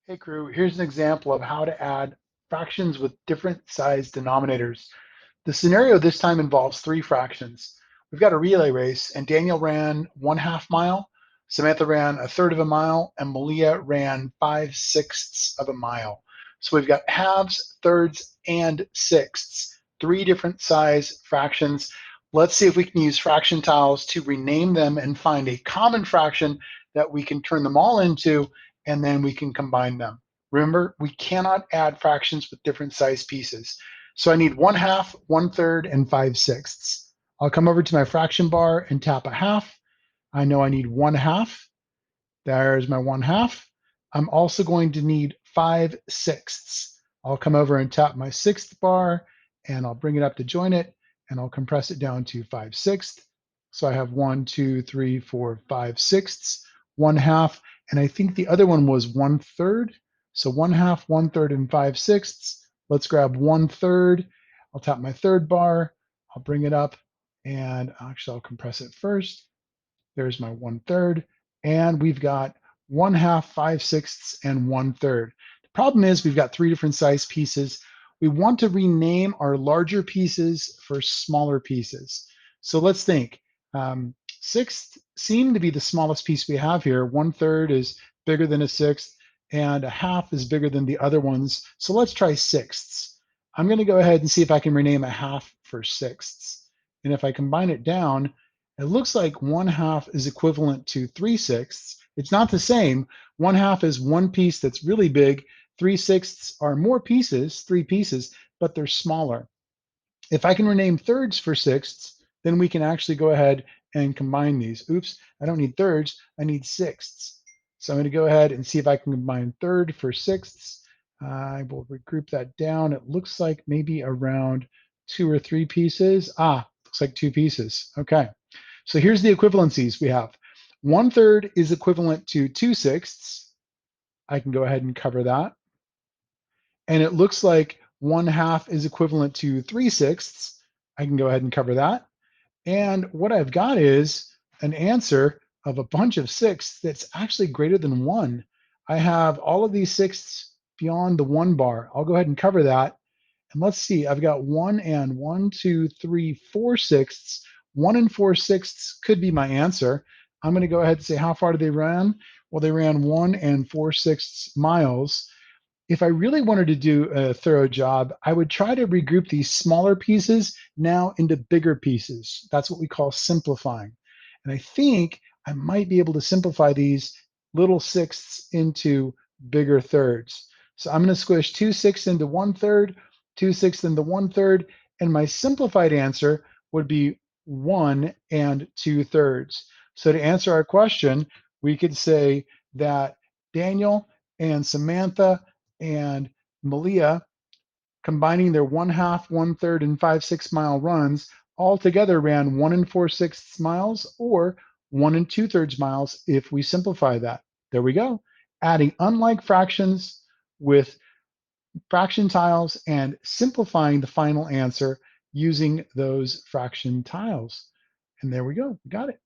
Hey crew, here's an example of how to add fractions with different size denominators. The scenario this time involves three fractions. We've got a relay race and Daniel ran 1/2 mile, Samantha ran 1/3 of a mile, and Malia ran 5/6 of a mile. So we've got halves, thirds, and sixths, three different size fractions. Let's see if we can use fraction tiles to rename them and find a common fraction that we can turn them all into, and then we can combine them. Remember, we cannot add fractions with different size pieces. So I need 1/2, 1/3, and 5/6. I'll come over to my fraction bar and tap a half. I know I need 1/2. There's my 1/2. I'm also going to need 5/6. I'll come over and tap my sixth bar and I'll bring it up to join it and I'll compress it down to 5/6. So I have 1, 2, 3, 4, 5/6, 1/2, and I think the other one was 1/3. So 1/2, 1/3, and 5/6. Let's grab 1/3. I'll tap my third bar. I'll bring it up and actually I'll compress it first. There's my 1/3. And we've got 1/2, 5/6, and 1/3. The problem is we've got three different size pieces. We want to rename our larger pieces for smaller pieces. So let's think. Sixth seem to be the smallest piece we have here. 1/3 is bigger than a sixth, and a half is bigger than the other ones. So let's try sixths. I'm going to go ahead and see if I can rename a half for sixths. And if I combine it down, it looks like 1/2 is equivalent to 3/6. It's not the same. 1/2 is one piece that's really big. 3/6 are more pieces, three pieces, but they're smaller. If I can rename thirds for sixths, then we can actually go ahead and combine these. Oops, I don't need thirds, I need sixths. So I'm going to go ahead and see if I can combine third for sixths. I will regroup that down. It looks like maybe around 2 or 3 pieces. Looks like 2 pieces. Okay. So here's the equivalencies we have. 1/3 is equivalent to 2/6. I can go ahead and cover that. And it looks like 1/2 is equivalent to 3/6. I can go ahead and cover that. And what I've got is an answer of a bunch of sixths that's actually greater than 1. I have all of these sixths beyond the 1 bar. I'll go ahead and cover that. And let's see, I've got 1 and 1, 2, 3, 4 sixths. 1 and 4 sixths could be my answer. I'm going to go ahead and say, how far did they run? Well, they ran 1 and 4 sixths miles. If I really wanted to do a thorough job, I would try to regroup these smaller pieces now into bigger pieces. That's what we call simplifying. And I think I might be able to simplify these little sixths into bigger thirds. So I'm going to squish 2/6 into 1/3, 2/6 into 1/3, and my simplified answer would be 1 and 2/3. So to answer our question, we could say that Daniel and Samantha and Malia, combining their 1/2, 1/3, and 5/6 mile runs, all together ran 1 and 4/6 miles, or 1 and 2/3 miles if we simplify that. There we go. Adding unlike fractions with fraction tiles and simplifying the final answer using those fraction tiles. And there we go. We got it.